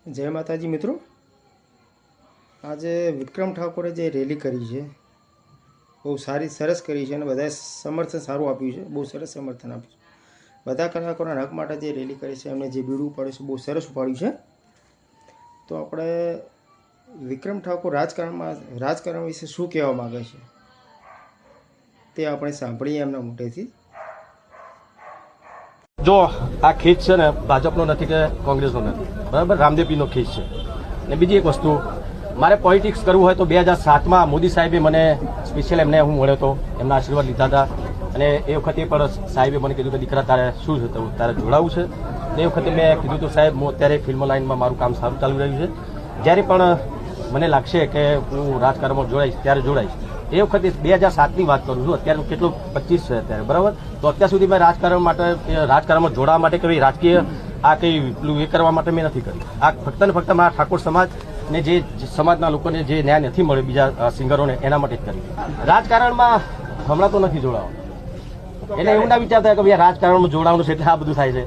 જય માતાજી મિત્રો, આજે વિક્રમ ઠાકોરે જે રેલી કરી છે બહુ સરસ કરી છે અને બધાએ સમર્થન સારું આપ્યું છે. બહુ સરસ સમર્થન આપ્યું છે. બધા કલાકારોના હક માટે જે રેલી કરી છે એમને જે બીડું ઉપાડ્યું છે બહુ સરસ ઉપાડ્યું છે. તો આપણે વિક્રમ ઠાકોર રાજકારણ વિશે શું કહેવા માગે છે તે આપણે સાંભળીએ એમના મોટેથી. જો આ ખેસ છે ને ભાજપનો નથી કે કોંગ્રેસનો નથી, બરાબર, રામદેવપીરનો ખેસ છે. ને બીજી એક વસ્તુ, મારે પોલિટિક્સ કરવું હોય તો 2007માં મોદી સાહેબે મને સ્પેશિયલ એમને હું મળ્યો હતો, એમના આશીર્વાદ લીધા હતા. અને એ વખતે પણ સાહેબે મને કીધું કે દીકરા તારે શું છે, તારે જોડાવું છે. એ વખતે મેં કીધું તો સાહેબ હું અત્યારે ફિલ્મ લાઇનમાં મારું કામ સારું ચાલુ રહ્યું છે, જ્યારે પણ મને લાગશે કે હું રાજકારણમાં જોડાઈશ ત્યારે જોડાઈશ. એ વખતે 2007ની વાત કરું છું, અત્યારે કેટલું 25 છે અત્યારે, બરાબર. તો અત્યાર સુધી મેં રાજકારણમાં જોડાવા માટે કંઈ રાજકીય આ કંઈ પેલું એ કરવા માટે મેં નથી કર્યું. આ ફક્ત ને ફક્ત મારા ઠાકોર સમાજ ને જે સમાજના લોકોને જે ન્યાય નથી મળ્યો બીજા સિંગરોને એના માટે જ કર્યું. રાજકારણમાં હમણાં તો નથી જોડાવાનું, એટલે એવું ના વિચારતા કે ભાઈ રાજકારણમાં જોડાવાનું છે એટલે આ બધું થાય છે.